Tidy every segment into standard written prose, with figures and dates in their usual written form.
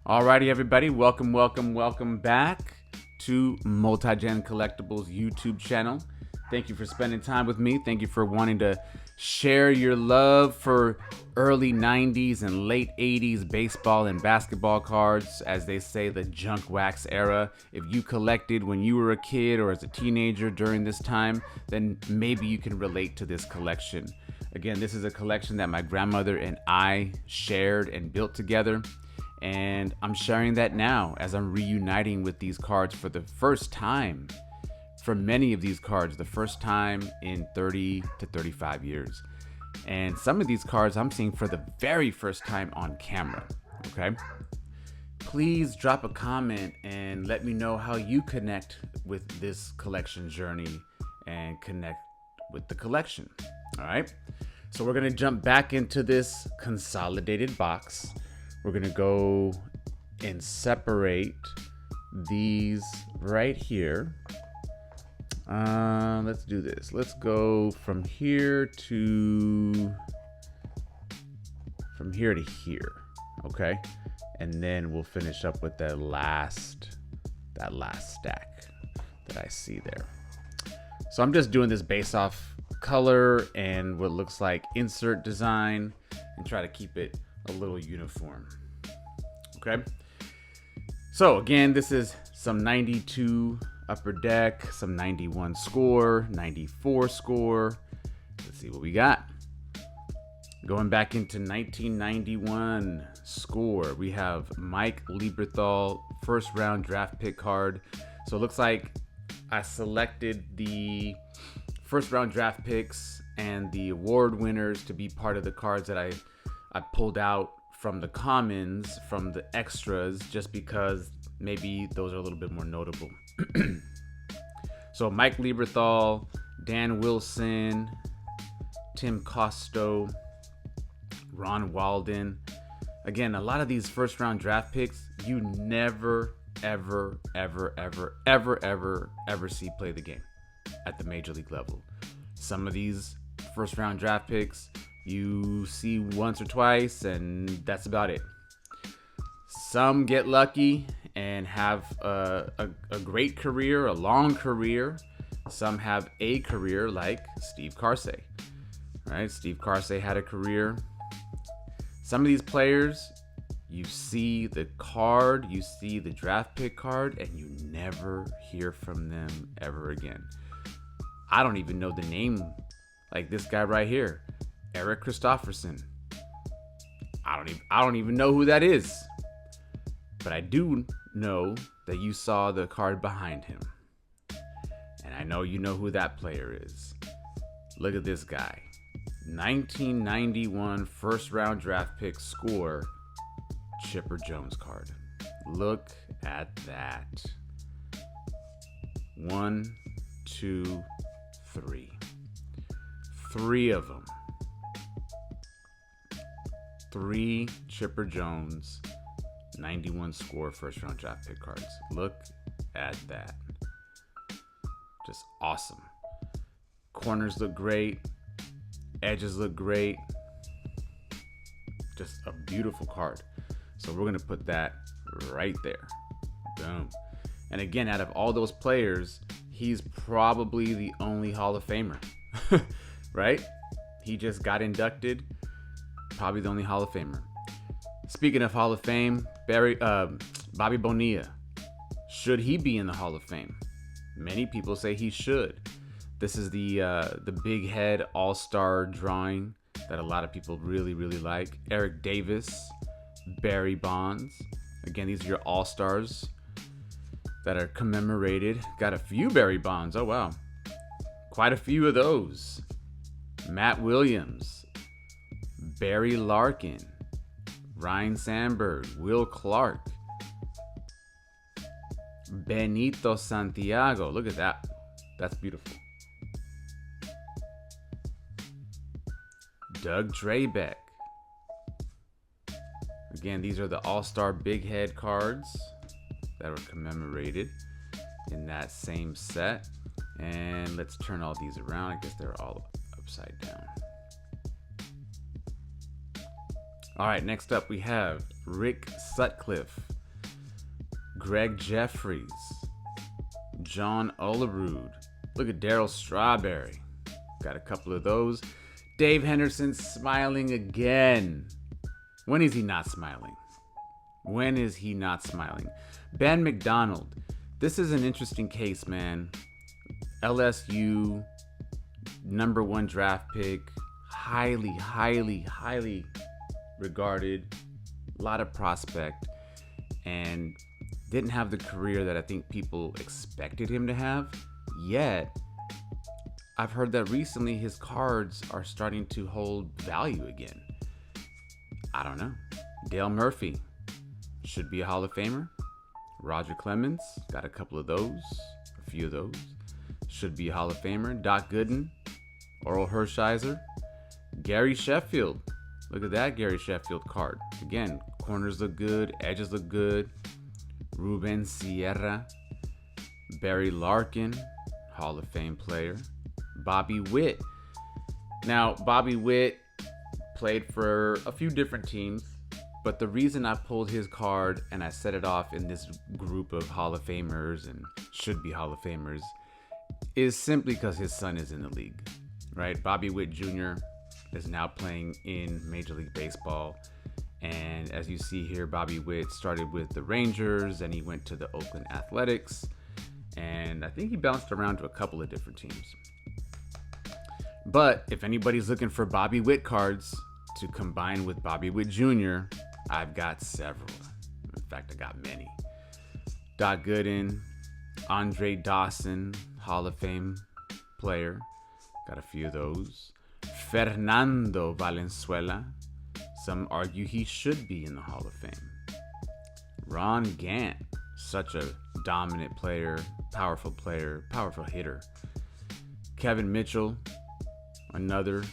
Alrighty, everybody, welcome back to Multigen Collectibles YouTube channel. Thank you for spending time with me. Thank you for wanting to share your love for early 90s and late 80s baseball and basketball cards, as they say, the junk wax era. If you collected when you were a kid or as a teenager during this time, then maybe you can relate to this collection. Again, this is a collection that my grandmother and I shared and built together. And I'm sharing that now as I'm reuniting with these cards for the first time. For many of these cards, the first time in 30 to 35 years. And some of these cards I'm seeing for the very first time on camera, okay? Please drop a comment and let me know how you connect with this collection journey and connect with the collection, all right? So we're gonna jump back into this consolidated box. We're gonna go and separate these right here. Let's do this. Let's go from here to here, okay? And then we'll finish up with that last stack that I see there. So I'm just doing this based off color and what looks like insert design and try to keep it a little uniform. Okay. So again, this is some 92 upper deck, some 91 score, 94 score. Let's see what we got. Going back into 1991 score, we have Mike Lieberthal, first round draft pick card. So it looks like I selected the first round draft picks and the award winners to be part of the cards that I pulled out from the commons, from the extras, just because maybe those are a little bit more notable. So Mike Lieberthal, Dan Wilson, Tim Costo, Ron Walden. Again, a lot of these first round draft picks, you never, ever see play the game at the major league level. Some of these first round draft picks you see once or twice, and that's about it. Some get lucky and have a great career, a long career. Some have a career like Steve Carsey. Right? Steve Carsey had a career. Some of these players, you see the card, you see the draft pick card, and you never hear from them ever again. I don't even know the name, like this guy right here. Eric Christopherson. I don't even know who that is. But I do know that you saw the card behind him. And I know you know who that player is. Look at this guy. 1991 first round draft pick score, Chipper Jones card. Look at that. 1, 2, 3. 3 of them. 3 Chipper Jones 91 score first round draft pick cards. Look at that. Just awesome. Corners look great. Edges look great. Just a beautiful card. So we're going to put that right there. Boom. And again, out of all those players, he's probably the only Hall of Famer. Right? He just got inducted. Probably the only Hall of Famer. Speaking of Hall of Fame, Bobby Bonilla. Should he be in the Hall of Fame? Many people say he should. This is the big head all-star drawing that a lot of people really like. Eric Davis, Barry Bonds. Again, these are your all-stars that are commemorated. Got a few Barry Bonds. Oh, wow. Quite a few of those. Matt Williams, Barry Larkin, Ryan Sandberg, Will Clark, Benito Santiago. Look at that. That's beautiful. Doug Drabeck. Again, these are the all-star big head cards that were commemorated in that same set. And let's turn all these around. I guess they're all upside down. All right, next up we have Rick Sutcliffe, Greg Jeffries, John Olerud. Look at Darryl Strawberry. Got a couple of those. Dave Henderson smiling again. When is he not smiling? When is he not smiling? Ben McDonald. This is an interesting case, man. LSU, #1 draft pick. Highly, highly, highly regarded. A lot of prospect. And didn't have the career that I think people expected him to have. Yet, I've heard that recently his cards are starting to hold value again. I don't know. Dale Murphy should be a Hall of Famer. Roger Clemens, got a couple of those, a few of those. Should be a Hall of Famer. Doc Gooden, Oral Hershiser, Gary Sheffield. Look at that Gary Sheffield card. Again, corners look good, edges look good. Ruben Sierra, Barry Larkin, Hall of Fame player. Bobby Witt. Now, Bobby Witt played for a few different teams, but the reason I pulled his card and I set it off in this group of Hall of Famers and should be Hall of Famers is simply because his son is in the league, right? Bobby Witt Jr. is now playing in Major League Baseball. And as you see here, Bobby Witt started with the Rangers and he went to the Oakland Athletics. And I think he bounced around to a couple of different teams. But if anybody's looking for Bobby Witt cards to combine with Bobby Witt Jr., I've got several. In fact, I got many. Doc Gooden, Andre Dawson, Hall of Fame player. Got a few of those. Fernando Valenzuela. Some argue he should be in the Hall of Fame. Ron Gant, such a dominant player, powerful hitter. Kevin Mitchell, another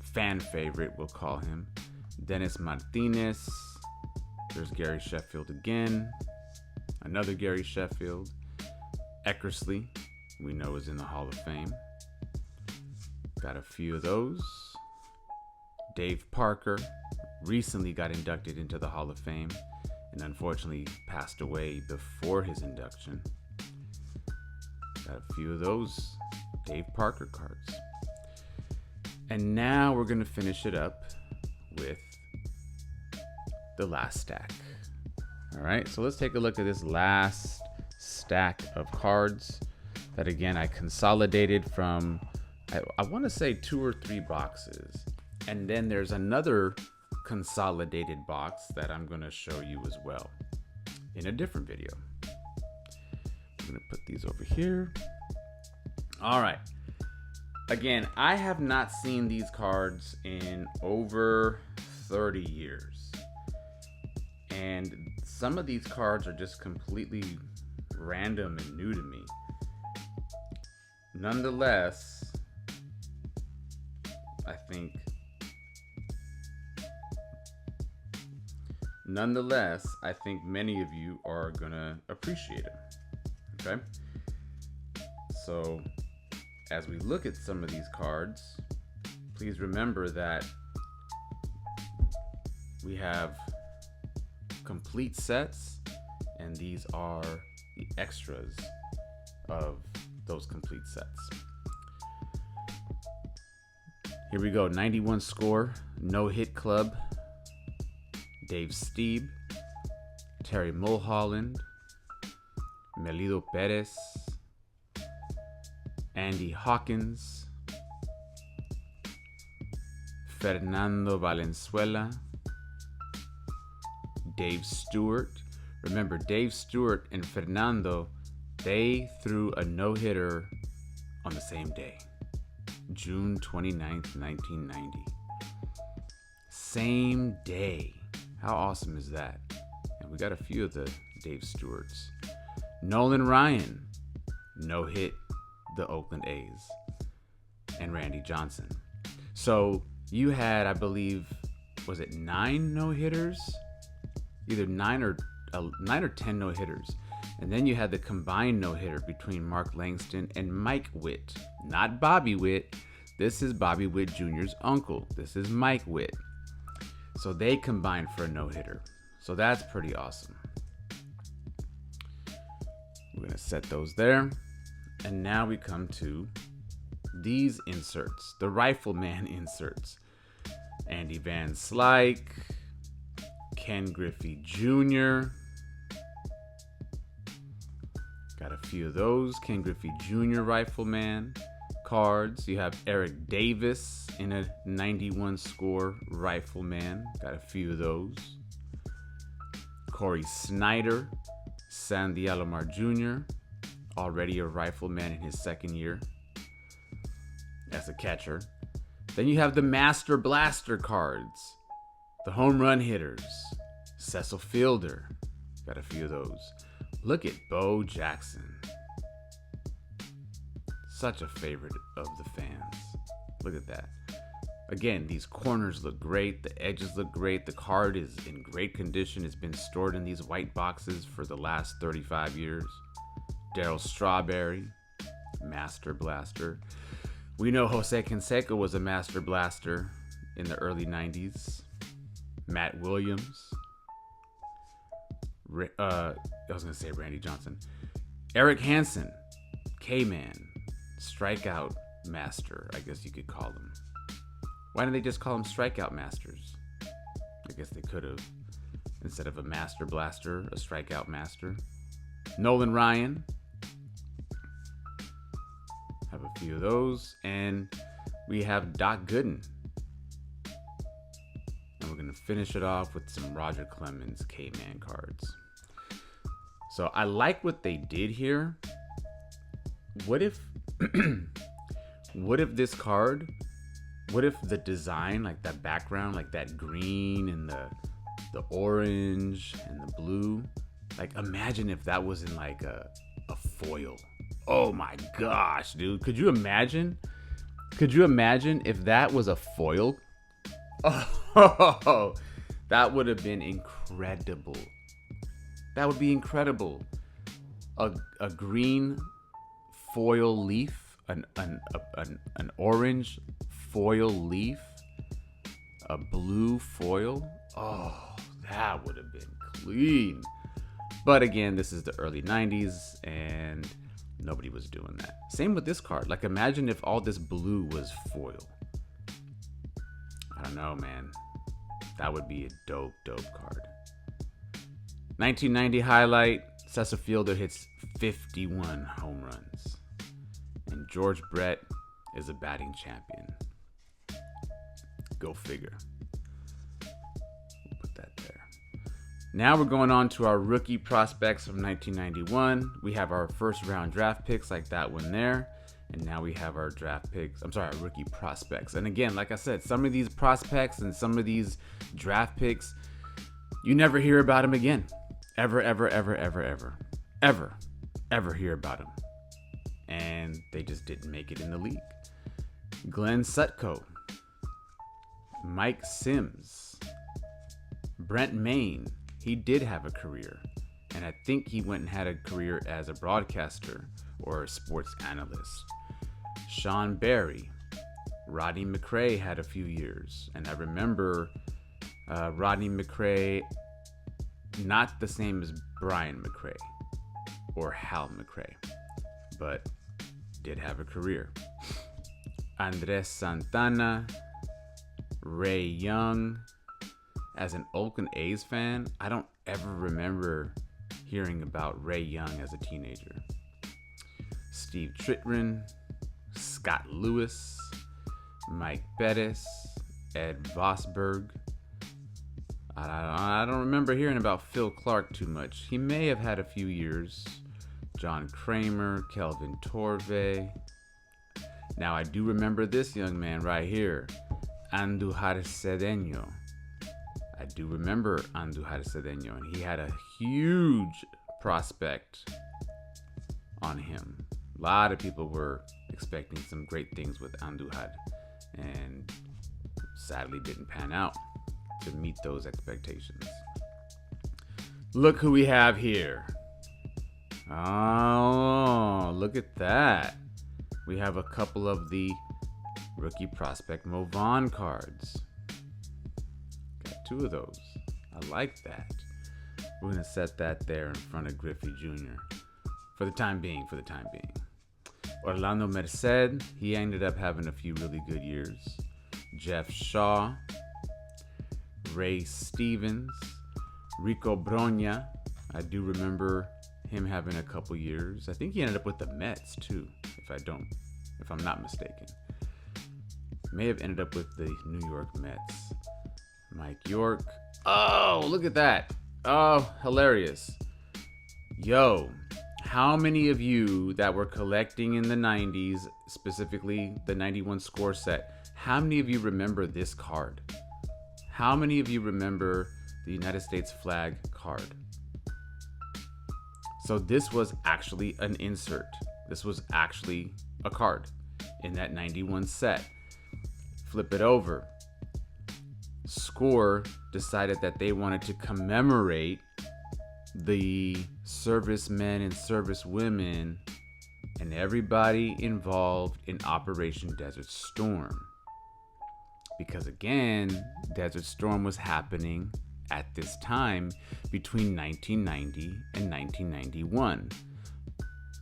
fan favorite, we'll call him. Dennis Martinez. There's Gary Sheffield again. Another Gary Sheffield. Eckersley, we know is in the Hall of Fame. Got a few of those. Dave Parker recently got inducted into the Hall of Fame and unfortunately passed away before his induction. Got a few of those Dave Parker cards. And now we're going to finish it up with the last stack. All right, so let's take a look at this last stack of cards that, again, I consolidated from, I want to say 2 or 3 boxes. And then there's another consolidated box that I'm going to show you as well in a different video. I'm going to put these over here. All right. Again, I have not seen these cards in over 30 years. And some of these cards are just completely random and new to me. Nonetheless, I think many of you are gonna appreciate it. Okay? So, as we look at some of these cards, please remember that we have complete sets, and these are the extras of those complete sets. Here we go. 91 score, no hit club. Dave Stieb, Terry Mulholland, Melido Perez, Andy Hawkins, Fernando Valenzuela, Dave Stewart. Remember, Dave Stewart and Fernando, they threw a no-hitter on the same day, June 29th, 1990. Same day. How awesome is that? And we got a few of the Dave Stewarts. Nolan Ryan, no-hit the Oakland A's. And Randy Johnson. So you had, I believe, was it 9 no-hitters? Either 9 or 10 no-hitters. And then you had the combined no-hitter between Mark Langston and Mike Witt. Not Bobby Witt. This is Bobby Witt Jr.'s uncle. This is Mike Witt. So they combined for a no-hitter. So that's pretty awesome. We're going to set those there. And now we come to these inserts, the Rifleman inserts. Andy Van Slyke, Ken Griffey Jr. Got a few of those. Ken Griffey Jr. Rifleman cards. You have Eric Davis in a 91 score Rifleman. Got a few of those. Corey Snyder, Sandy Alomar Jr., already a Rifleman in his second year as a catcher. Then you have the Master Blaster cards, the home run hitters, Cecil Fielder. Got a few of those. Look at Bo Jackson. Such a favorite of the fans. Look at that. Again, these corners look great. The edges look great. The card is in great condition. It's been stored in these white boxes for the last 35 years. Darryl Strawberry, Master Blaster. We know Jose Canseco was a Master Blaster in the early 90s. Matt Williams. I was going to say Randy Johnson. Eric Hansen, K-Man, Strikeout Master, I guess you could call him. Why didn't they just call them Strikeout Masters? I guess they could have. Instead of a Master Blaster, a Strikeout Master. Nolan Ryan. Have a few of those. And we have Doc Gooden. And we're going to finish it off with some Roger Clemens K-Man cards. So I like what they did here. What if this card, what if the design, like that background, like that green and the orange and the blue, like imagine if that was in like a foil. Oh my gosh, dude. Could you imagine if that was a foil? Oh, that would have been incredible. That would be incredible. A green foil leaf, an orange foil leaf, a blue foil. Oh, that would have been clean. But again, this is the early 90s and nobody was doing that. Same with this card. Like imagine if all this blue was foil. I don't know, man. That would be a dope card. 1990 highlight. Cecil Fielder hits 51 home runs. And George Brett is a batting champion. Go figure. We'll put that there. Now we're going on to our rookie prospects from 1991. We have our first round draft picks like that one there. And now we have our our rookie prospects. And again, like I said, some of these prospects and some of these draft picks, you never hear about them again. Ever hear about them. And they just didn't make it in the league. Glenn Sutko, Mike Sims, Brent Maine. He did have a career. And I think he went and had a career as a broadcaster or a sports analyst. Sean Barry, Rodney McRae had a few years. And I remember Rodney McRae, not the same as Brian McRae or Hal McRae, but did have a career. Andres Santana, Ray Young. As an Oakland A's fan, I don't ever remember hearing about Ray Young as a teenager. Steve Tritrin, Scott Lewis, Mike Bettis, Ed Vosberg. I don't remember hearing about Phil Clark too much. He may have had a few years. John Kramer, Kelvin Torve. Now I do remember this young man right here, Andujar Cedeno. I do remember Andujar Cedeno, and he had a huge prospect on him. A lot of people were expecting some great things with Andujar, and sadly didn't pan out to meet those expectations. Look who we have here. Oh, look at that. We have a couple of the rookie prospect Mo Vaughn cards. Got two of those. I like that. We're going to set that there in front of Griffey Jr. For the time being. Orlando Merced, he ended up having a few really good years. Jeff Shaw, Ray Stevens, Rico Bronya. I do remember him having a couple years. I think he ended up with the Mets too, if I'm not mistaken. May have ended up with the New York Mets. Mike York. Oh, look at that. Oh, hilarious. Yo, how many of you that were collecting in the 90s, specifically the 91 score set, how many of you remember this card? How many of you remember the United States flag card? So this was actually an insert. This was actually a card in that 91 set. Flip it over. Score decided that they wanted to commemorate the servicemen and servicewomen and everybody involved in Operation Desert Storm. Because again, Desert Storm was happening at this time between 1990 and 1991,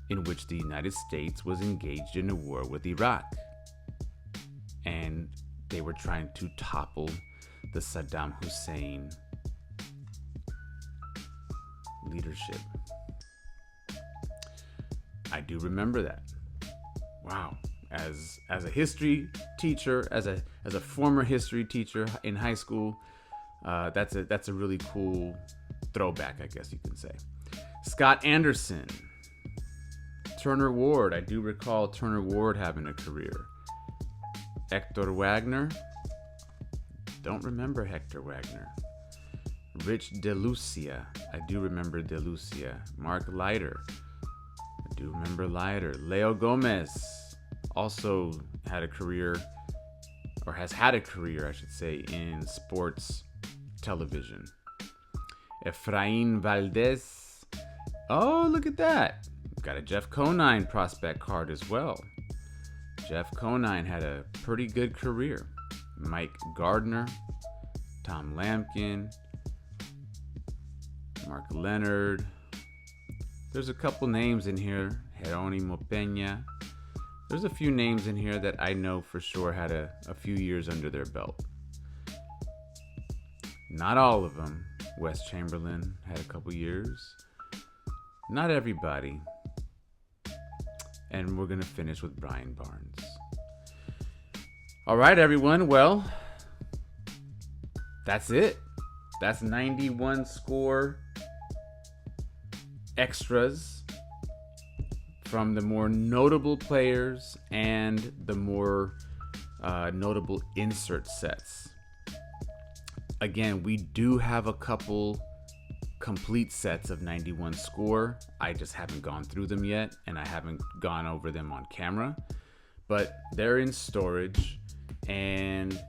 in which the United States was engaged in a war with Iraq. And they were trying to topple the Saddam Hussein leadership. I do remember that. Wow. As a history teacher, as a former history teacher in high school, that's a really cool throwback, I guess you can say. Scott Anderson, Turner Ward. I do recall Turner Ward having a career. Hector Wagner. Don't remember Hector Wagner. Rich DeLucia. I do remember DeLucia. Mark Leiter. I do remember Leiter. Leo Gomez also had a career, or has had a career, I should say, in sports television. Efrain Valdez. Oh, look at that. Got a Jeff Conine prospect card as well. Jeff Conine had a pretty good career. Mike Gardner, Tom Lampkin, Mark Leonard. There's a couple names in here. Jeronimo Peña. There's a few names in here that I know for sure had a few years under their belt. Not all of them. Wes Chamberlain had a couple years. Not everybody. And we're going to finish with Brian Barnes. All right, everyone. Well, that's it. That's 91 score extras from the more notable players and the more notable insert sets. Again, we do have a couple complete sets of 91 score. I just haven't gone through them yet, and I haven't gone over them on camera, but they're in storage. And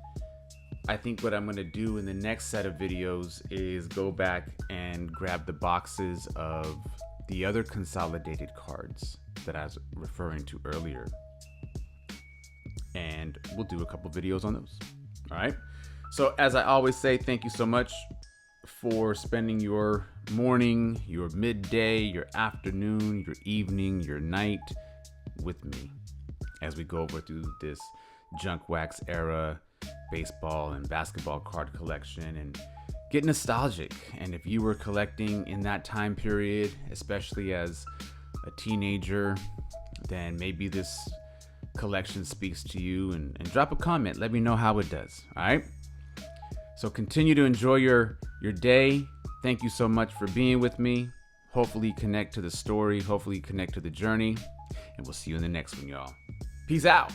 I think what I'm going to do in the next set of videos is go back and grab the boxes of the other consolidated cards that I was referring to earlier. And we'll do a couple videos on those. All right. So as I always say, thank you so much for spending your morning, your midday, your afternoon, your evening, your night with me as we go over through this junk wax era baseball and basketball card collection and get nostalgic. And if you were collecting in that time period, especially as a teenager, then maybe this collection speaks to you, and drop a comment. Let me know how it does. All right. So continue to enjoy your day. Thank you so much for being with me. Hopefully connect to the story. Hopefully connect to the journey. And we'll see you in the next one, y'all. Peace out.